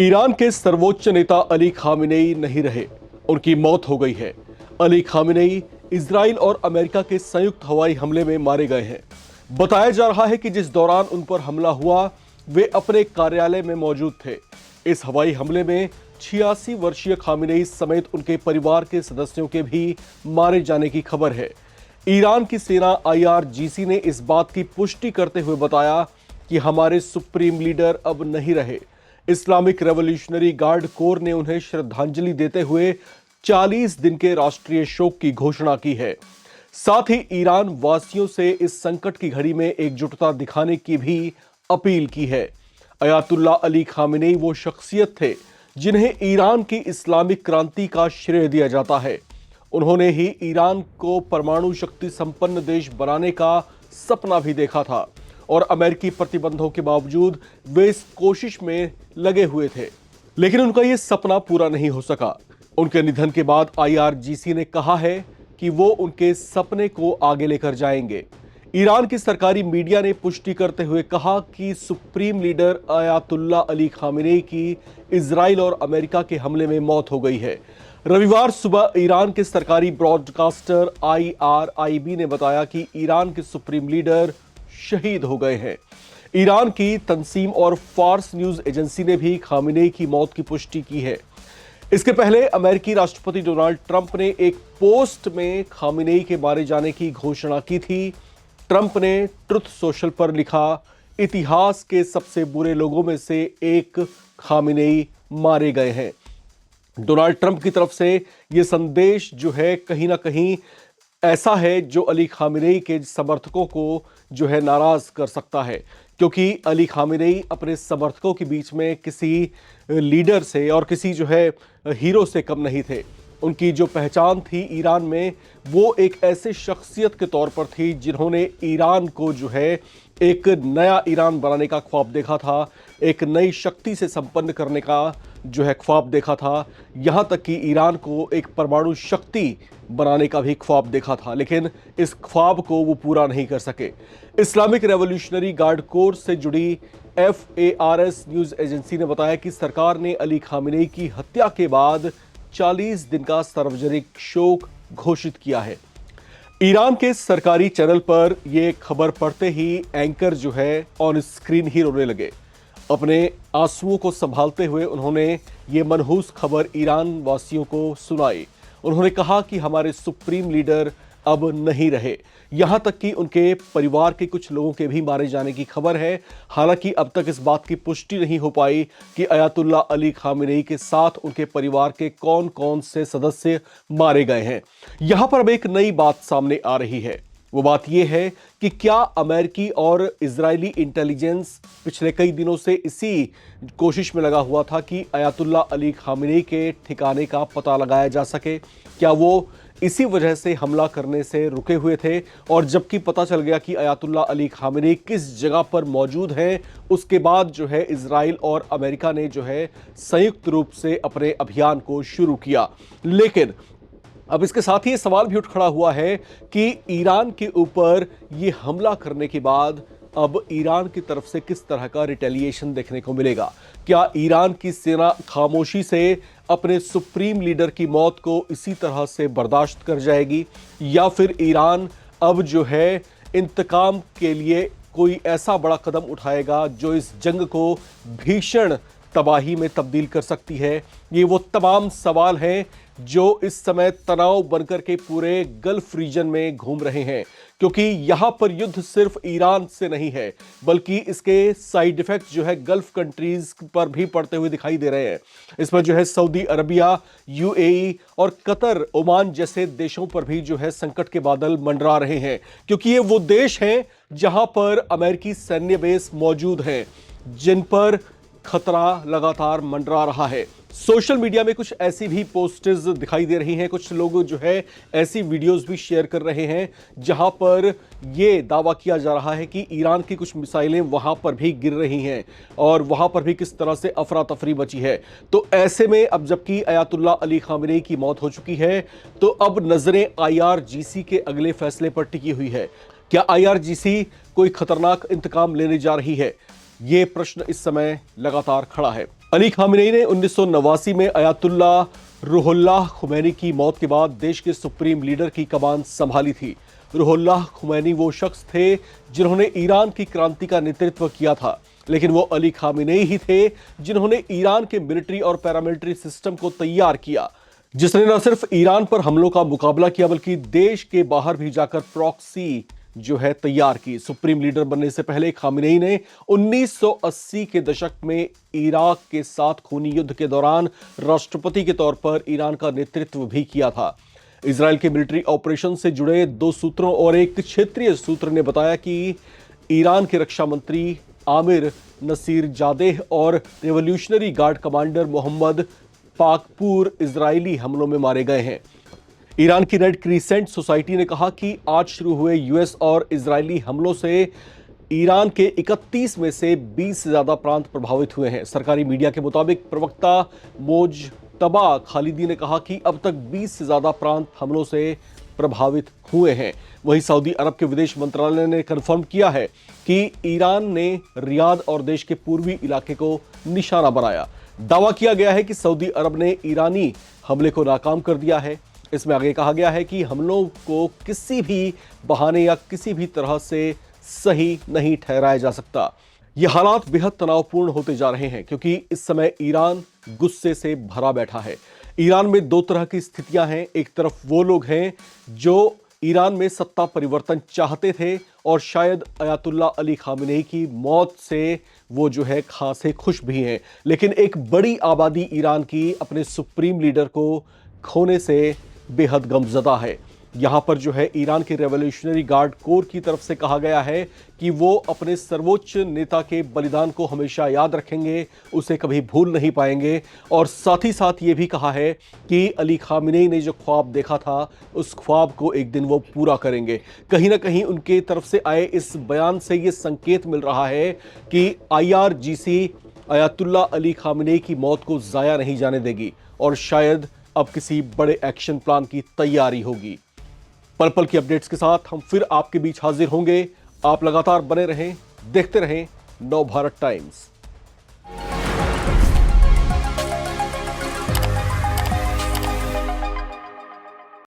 Iran के सर्वोच्च नेता अली खामेनेई नहीं रहे, उनकी मौत हो गई है। अली खामेनेई इजराइल और अमेरिका के संयुक्त हवाई हमले में मारे गए हैं। बताया जा रहा है कि जिस दौरान उन पर हमला हुआ वे अपने कार्यालय में मौजूद थे। इस हवाई हमले में 86 वर्षीय खामेनेई समेत उनके परिवार के सदस्यों के भी मारे जाने की खबर है। ईरान की सेना IRGC ने इस बात की पुष्टि करते हुए बताया कि हमारे सुप्रीम लीडर अब नहीं रहे। इस्लामिक रेवोल्यूशनरी गार्ड कोर ने उन्हें श्रद्धांजलि देते हुए 40 दिन के राष्ट्रीय शोक की घोषणा की है। साथ ही ईरान वासियों से इस संकट की घड़ी में एकजुटता दिखाने की भी अपील की है। अयातुल्ला अली खामेनेई वो शख्सियत थे जिन्हें ईरान की इस्लामिक क्रांति का श्रेय दिया जाता है। उन्होंने ही ईरान को परमाणु शक्ति संपन्न देश बनाने का सपना भी देखा था और अमेरिकी प्रतिबंधों के बावजूद वे इस कोशिश में लगे हुए थे, लेकिन उनका यह सपना पूरा नहीं हो सका। उनके निधन के बाद IRGC ने कहा है कि वो उनके सपने को आगे लेकर जाएंगे। ईरान की सरकारी मीडिया ने पुष्टि करते हुए कहा कि supreme leader Ayatollah Ali Khamenei की इजराइल और अमेरिका के हमले में मौत हो गई है। रविवार सुबह ईरान के सरकारी ब्रॉडकास्टर IRIB ने बताया कि ईरान के सुप्रीम लीडर शहीद हो गए हैं। ईरान की तंसीम और फार्स न्यूज एजेंसी ने भी खामेनेई की मौत की पुष्टि की है। इसके पहले अमेरिकी राष्ट्रपति डोनाल्ड ट्रंप ने एक पोस्ट में खामेनेई के मारे जाने की घोषणा की थी। ट्रंप ने ट्रुथ सोशल पर लिखा, इतिहास के सबसे बुरे लोगों में से एक खामेनेई मारे गए हैं। डोनाल्ड ट्रंप की तरफ से यह संदेश जो है कहीं ना कहीं ऐसा है जो अली खामेनेई के समर्थकों को जो है नाराज कर सकता है, क्योंकि अली खामेनेई अपने समर्थकों के बीच में किसी लीडर से और किसी जो है हीरो से कम नहीं थे। उनकी जो पहचान थी ईरान में वो एक ऐसे शख्सियत के तौर पर थी जिन्होंने ईरान को जो है एक नया ईरान बनाने का ख्वाब देखा था, एक नई शक्ति से संपन्न करने का जो है ख्वाब देखा था, यहाँ तक कि ईरान को एक परमाणु शक्ति बनाने का भी ख्वाब देखा था, लेकिन इस ख्वाब को वो पूरा नहीं कर सके। इस्लामिक रेवोल्यूशनरी गार्ड कोर से जुड़ी FARS न्यूज एजेंसी ने बताया कि सरकार ने अली खामेनेई की हत्या के बाद 40 दिन का सार्वजनिक शोक घोषित किया है। ईरान के सरकारी चैनल पर यह खबर पढ़ते ही एंकर जो है ऑन स्क्रीन ही रोने लगे। अपने आंसुओं को संभालते हुए उन्होंने ये मनहूस खबर ईरान वासियों को सुनाई। उन्होंने कहा कि हमारे सुप्रीम लीडर अब नहीं रहे। यहां तक कि उनके परिवार के कुछ लोगों के भी मारे जाने की खबर है। हालांकि अब तक इस बात की पुष्टि नहीं हो पाई कि अयातुल्ला अली खामेनेई के साथ उनके परिवार के कौन कौन से सदस्य मारे गए हैं। यहां पर अब एक नई बात सामने आ रही है। वो बात यह है कि क्या अमेरिकी और इजरायली इंटेलिजेंस पिछले कई दिनों से इसी कोशिश में लगा हुआ था कि अयातुल्ला अली खामेनेई के ठिकाने का पता लगाया जा सके? क्या वो इसी वजह से हमला करने से रुके हुए थे? और जबकि पता चल गया कि अयातुल्ला अली खामेनेई किस जगह पर मौजूद हैं, उसके बाद जो है इजराइल और अमेरिका ने जो है संयुक्त रूप से अपने अभियान को शुरू किया। लेकिन अब इसके साथ ही ये सवाल भी उठ खड़ा हुआ है कि ईरान के ऊपर ये हमला करने के बाद अब ईरान की तरफ से किस तरह का रिटेलिएशन देखने को मिलेगा? क्या ईरान की सेना खामोशी से अपने सुप्रीम लीडर की मौत को इसी तरह से बर्दाश्त कर जाएगी, या फिर ईरान अब जो है इंतकाम के लिए कोई ऐसा बड़ा कदम उठाएगा जो इस जंग को भीषण तबाही में तब्दील कर सकती है? ये वो तमाम सवाल हैं जो इस समय तनाव बनकर के पूरे गल्फ रीजन में घूम रहे हैं, क्योंकि यहां पर युद्ध सिर्फ ईरान से नहीं है बल्कि इसके साइड इफेक्ट जो है गल्फ कंट्रीज पर भी पड़ते हुए दिखाई दे रहे हैं। इसमें जो है सऊदी अरबिया, UAE और कतर, ओमान जैसे देशों पर भी जो है संकट के बादल मंडरा रहे हैं, क्योंकि ये वो देश हैं जहां पर अमेरिकी सैन्य बेस मौजूद हैं, जिन पर खतरा लगातार मंडरा रहा है। सोशल मीडिया में कुछ ऐसी भी पोस्ट्स दिखाई दे रही हैं, कुछ लोग जो है ऐसी वीडियोस भी शेयर कर रहे हैं जहां पर यह दावा किया जा रहा है कि ईरान की कुछ मिसाइलें वहां पर भी गिर रही हैं और वहां पर भी किस तरह से अफरा तफरी मची है। तो ऐसे में अब जबकि अयातुल्ला अली खामेनेई की मौत हो चुकी है, तो अब नजरें IRGC के अगले फैसले पर टिकी हुई है। क्या IRGC कोई खतरनाक इंतकाम लेने जा रही है? ये प्रश्न इस समय लगातार खड़ा है। अली खामिनेई ने 1989 में अयातुल्ला रूहुल्लाह खुमैनी की मौत के बाद देश के सुप्रीम लीडर की कमान संभाली थी। रूहुल्लाह खुमैनी वो शख्स थे जिन्होंने ईरान की क्रांति का नेतृत्व किया था, लेकिन वो अली खामिनेई ही थे जिन्होंने ईरान के मिलिट्री और पैरामिलिट्री सिस्टम को तैयार किया, जिसने न सिर्फ ईरान पर हमलों का मुकाबला किया बल्कि देश के बाहर भी जाकर प्रॉक्सी जो है तैयार की। सुप्रीम लीडर बनने से पहले खामिनेई ने 1980 के दशक में इराक के साथ खूनी युद्ध के दौरान राष्ट्रपति के तौर पर ईरान का नेतृत्व भी किया था। इजराइल के मिलिट्री ऑपरेशन से जुड़े 2 सूत्रों और एक क्षेत्रीय सूत्र ने बताया कि ईरान के रक्षा मंत्री आमिर नसीर जादेह और revolutionary guard commander Mohammad Pakpour Israeli हमलों में मारे गए हैं। ईरान की रेड क्रीसेंट सोसाइटी ने कहा कि आज शुरू हुए यूएस और इजरायली हमलों से ईरान के 31 में से 20 से ज्यादा प्रांत प्रभावित हुए हैं। सरकारी मीडिया के मुताबिक प्रवक्ता मोजतबा खालिदी ने कहा कि अब तक 20 से ज्यादा प्रांत हमलों से प्रभावित हुए हैं। वहीं सऊदी अरब के विदेश मंत्रालय ने कंफर्म किया है कि ईरान ने रियाद और देश के पूर्वी इलाके को निशाना बनाया। दावा किया गया है कि सऊदी अरब ने ईरानी हमले को नाकाम कर दिया है। इसमें आगे कहा गया है कि हमलों को किसी भी बहाने या किसी भी तरह से सही नहीं ठहराया जा सकता। यह हालात बेहद तनावपूर्ण होते जा रहे हैं क्योंकि इस समय ईरान गुस्से से भरा बैठा है। ईरान में 2 तरह की स्थितियां हैं। एक तरफ वो लोग हैं जो ईरान में सत्ता परिवर्तन चाहते थे और शायद अयातुल्ला अली खामिनेई की मौत से वो जो है खासे खुश भी हैं, लेकिन एक बड़ी आबादी ईरान की अपने सुप्रीम लीडर को खोने से बेहद गमजदा है। यहां पर जो है ईरान के रेवोल्यूशनरी गार्ड कोर की तरफ से कहा गया है कि वो अपने सर्वोच्च नेता के बलिदान को हमेशा याद रखेंगे, उसे कभी भूल नहीं पाएंगे। और साथ ही साथ ये भी कहा है कि अली खामिनेई ने जो ख्वाब देखा था उस ख्वाब को एक दिन वो पूरा करेंगे। कहीं ना कहीं उनके तरफ से आए इस बयान से ये संकेत मिल रहा है कि IRGC अयातुल्ला अली खामिनेई की मौत को जाया नहीं जाने देगी और शायद अब किसी बड़े एक्शन प्लान की तैयारी होगी। पल पल की अपडेट्स के साथ हम फिर आपके बीच हाजिर होंगे। आप लगातार बने रहें, देखते रहें नव भारत टाइम्स।